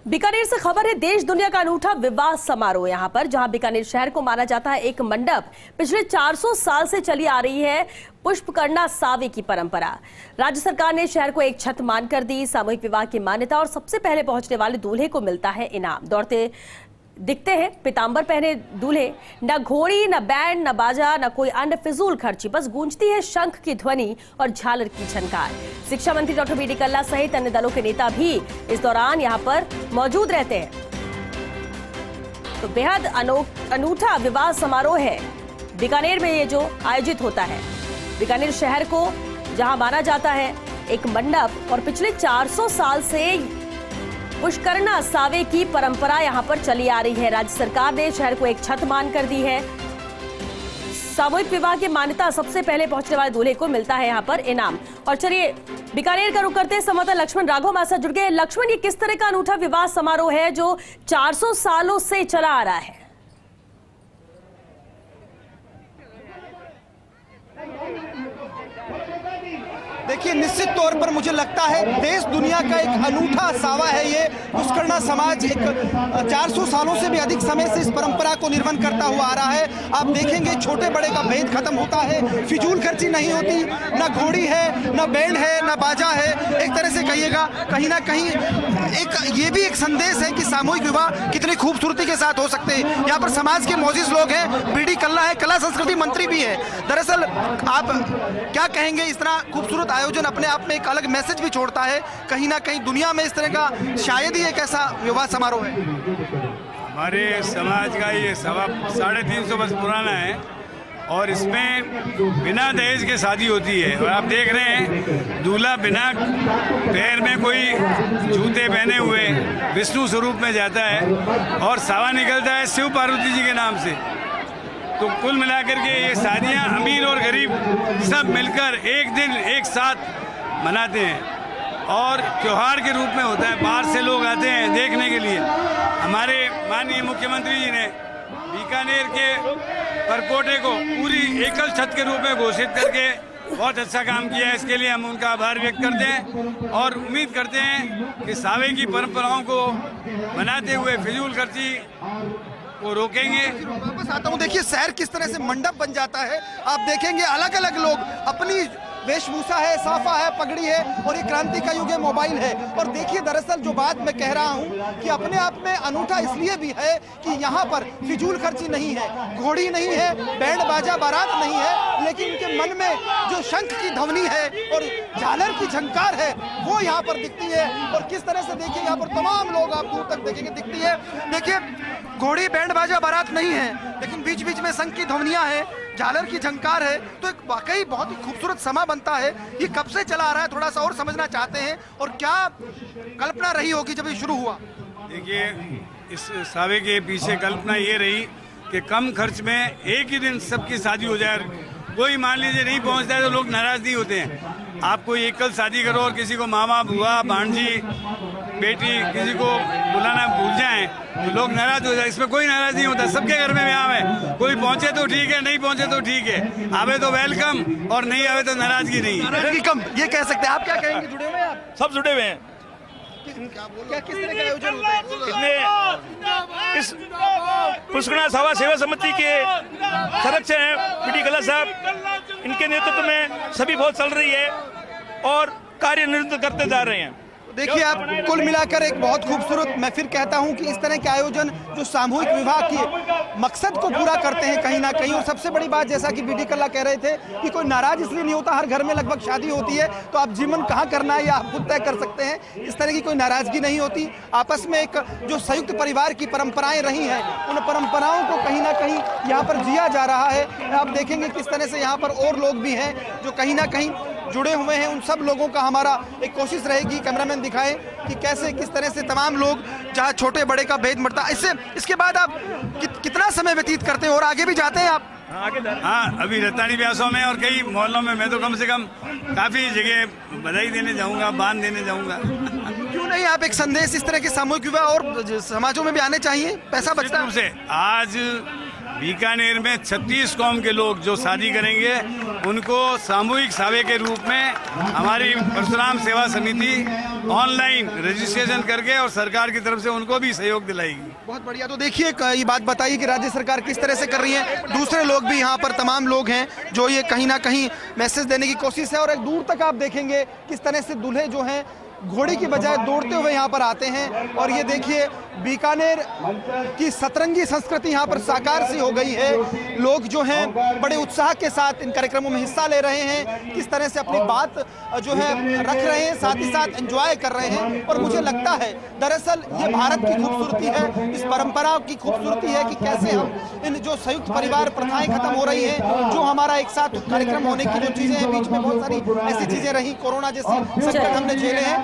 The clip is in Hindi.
बीकानेर से खबर है, देश दुनिया का अनूठा विवाह समारोह यहां पर, जहां बीकानेर शहर को माना जाता है एक मंडप। पिछले 400 साल से चली आ रही है पुष्पकर्णा सावे की परंपरा। राज्य सरकार ने शहर को एक छत मानकर दी सामूहिक विवाह की मान्यता और सबसे पहले पहुंचने वाले दूल्हे को मिलता है इनाम। दौड़ते दिखते हैं पीतांबर पहने दूल्हे, न घोड़ी न बैंड न बाजा न कोई अन्य फिजूल खर्ची, बस गूंजती है शंख की ध्वनि और झालर की झनकार। शिक्षा मंत्री डॉक्टर बी डी कल्ला सहित अन्य दलों के नेता भी इस दौरान यहां पर मौजूद रहते हैं। तो बेहद अनूठा विवाह समारोह है बीकानेर में ये जो आयोजित होता है। बीकानेर शहर को जहां माना जाता है एक मंडप और पिछले 400 साल से पुष्पकर्णा सावे की परंपरा यहां पर चली आ रही है। राज्य सरकार ने शहर को एक छत मान कर दी है। सामूहिक विवाह की मान्यता, सबसे पहले पहुंचने वाले दूल्हे को मिलता है यहां पर इनाम। और चलिए बीकानेर का रुख करते हैं, संवाददाता लक्ष्मण राघव हमारे साथ जुड़ गए। लक्ष्मण, ये किस तरह का अनूठा विवाह समारोह है जो 400 सालों से चला आ रहा है? देखिए, निश्चित तौर पर मुझे लगता है देश दुनिया का एक अनूठा सावा है ये पुष्पकर्णा समाज। एक 400 सालों से भी अधिक समय से इस परंपरा को निर्वहन करता हुआ आ रहा है। आप देखेंगे छोटे बड़े का भेद खत्म होता है, फिजूल खर्ची नहीं होती, ना घोड़ी है, ना बैंड है, ना बाजा है। एक तरह से कहिएगा कहीं ना कहीं ये भी एक संदेश है कि सामूहिक विवाह कितनी खूबसूरती के साथ हो सकते हैं। यहाँ पर समाज के मोजिज लोग हैं, बी डी कल्ला है, कला संस्कृति मंत्री भी है। दरअसल आप क्या कहेंगे, इस तरह खूबसूरत आयोजन अपने आप में एक अलग मैसेज भी छोड़ता है। कहीं ना कहीं दुनिया में इस तरह का शायद ही एक ऐसा विवाह समारोह है। हमारे समाज का ये 350 वर्ष पुराना है और इसमें बिना दहेज के शादी होती है। और आप देख रहे हैं दूल्हा बिना पैर में कोई जूते पहने हुए विष्णु स्वरूप में जाता है और सावा निकलता है शिव पार्वती जी के नाम से। तो कुल मिलाकर के ये शादियाँ अमीर और गरीब सब मिलकर एक दिन एक साथ मनाते हैं और त्योहार के रूप में होता है। बाहर से लोग आते हैं देखने के लिए। हमारे माननीय मुख्यमंत्री जी ने बीकानेर के परकोटे को पूरी एकल छत के रूप में घोषित करके बहुत अच्छा काम किया है। इसके लिए हम उनका आभार व्यक्त करते हैं और उम्मीद करते हैं कि सावे की परंपराओं को मनाते हुए फिजूल खर्ची वो रोकेंगे। वापस आता हूँ, देखिए शहर किस तरह से मंडप बन जाता है। आप देखेंगे अलग अलग लोग, अपनी वेशभूषा है, साफा है, पगड़ी है और ये क्रांति का युग है, मोबाइल है। और देखिए दरअसल जो बात मैं कह रहा हूँ कि अपने आप में अनूठा इसलिए भी है कि यहाँ पर फिजूल खर्ची नहीं है, घोड़ी नहीं है, बैंड बाजा बारात नहीं है, लेकिन उनके मन में जो शंख की ध्वनि है और झालर की झंकार है वो यहाँ पर दिखती है। और किस तरह से देखिए यहाँ पर तमाम लोग आप दूर तक देखेंगे दिखती है। देखिए घोड़ी बैंड बाजा बारात नहीं है, लेकिन बीच बीच में शंख की ध्वनियाँ है, झालर की झंकार है। तो एक वाकई बहुत ही खूबसूरत समा बनता है। ये कब से चला आ रहा है, थोड़ा सा और समझना चाहते हैं। और क्या कल्पना रही होगी जब ये शुरू हुआ? देखिए, इस सावे के पीछे कल्पना ये रही कि कम खर्च में एक ही दिन सबकी शादी हो जाए। कोई मान लीजिए नहीं पहुंचता है तो लोग नाराज नहीं होते हैं। आप कोई एकल शादी करो और किसी को मामा बुआ भांजी बेटी किसी को बुलाना भूल जाएं तो लोग नाराज हो जाए। इसमें कोई नाराज नहीं होता, सबके घर में व्याह है। कोई पहुंचे तो ठीक है, नहीं पहुंचे तो ठीक है, आवे तो वेलकम और नहीं आवे तो नाराजगी नहीं। नाराजगी कम, ये कह सकते हैं। आप क्या कहेंगे, जुड़े हुए हैं आप? सब जुड़े हुए हैं। क्या किस तरह का आयोजन होता है? इस पुष्पकर्णा सावा सेवा समिति के सदस्य हैं बी डी कल्ला साहब, इनके नेतृत्व में सभी बहुत चल रही है और कार्य निरंतर करते जा रहे हैं। देखिए आप कुल मिलाकर एक बहुत खूबसूरत, मैं फिर कहता हूं कि इस तरह के आयोजन जो सामूहिक विवाह के मकसद को पूरा करते हैं कहीं ना कहीं। और सबसे बड़ी बात, जैसा कि बी डी कल्ला कह रहे थे कि कोई नाराज इसलिए नहीं होता, हर घर में लगभग शादी होती है तो आप जीवन कहाँ करना है या आप खुद तय कर सकते हैं। इस तरह की कोई नाराजगी नहीं होती। आपस में एक जो संयुक्त परिवार की परंपराएं रही हैं उन परंपराओं को कहीं ना कहीं यहाँ पर जिया जा रहा है। आप देखेंगे किस तरह से यहाँ पर और लोग भी हैं जो कहीं ना कहीं जुड़े हुए हैं। उन सब लोगों का हमारा एक कोशिश रहेगी, कैमरामैन दिखाएं कि कैसे किस तरह से तमाम लोग, जहां छोटे बड़े का भेद मरता। इसके बाद आप कितना समय व्यतीत करते हैं और आगे भी जाते हैं आप? हाँ, अभी रत्तानी ब्यासों में और कई मोहल्लों में मैं तो कम से कम काफी जगह बधाई देने जाऊंगा, बांध देने जाऊंगा। क्यों नहीं, आप एक संदेश, इस तरह के सामूहिक विवाह और समाजों में भी आने चाहिए, पैसा बचता है। आज बीकानेर में 36 कौम के लोग जो शादी करेंगे उनको सामूहिक सावे के रूप में हमारी परशुराम सेवा समिति ऑनलाइन रजिस्ट्रेशन करके और सरकार की तरफ से उनको भी सहयोग दिलाएगी। बहुत बढ़िया। तो देखिए ये बात बताइए कि राज्य सरकार किस तरह से कर रही है। दूसरे लोग भी यहाँ पर तमाम लोग हैं जो ये कहीं ना कहीं मैसेज देने की कोशिश है, और एक दूर तक आप देखेंगे किस तरह से दूल्हे जो हैं घोड़े की बजाय दौड़ते हुए यहाँ पर आते हैं। और ये देखिए बीकानेर की सतरंगी संस्कृति यहाँ पर साकार सी हो गई है। लोग जो हैं बड़े उत्साह के साथ इन कार्यक्रमों में हिस्सा ले रहे हैं, किस तरह से अपनी बात जो है रख रहे हैं, साथ ही साथ एंजॉय कर रहे हैं। और मुझे लगता है दरअसल ये भारत की खूबसूरती है, इस परंपरा की खूबसूरती है कि कैसे हम इन जो संयुक्त परिवार प्रथाएं खत्म हो रही हैं, जो हमारा एक साथ कार्यक्रम होने की जो चीजें हैं, बीच में बहुत सारी ऐसी चीजें रही, कोरोना जैसी संकट हमने झेले हैं।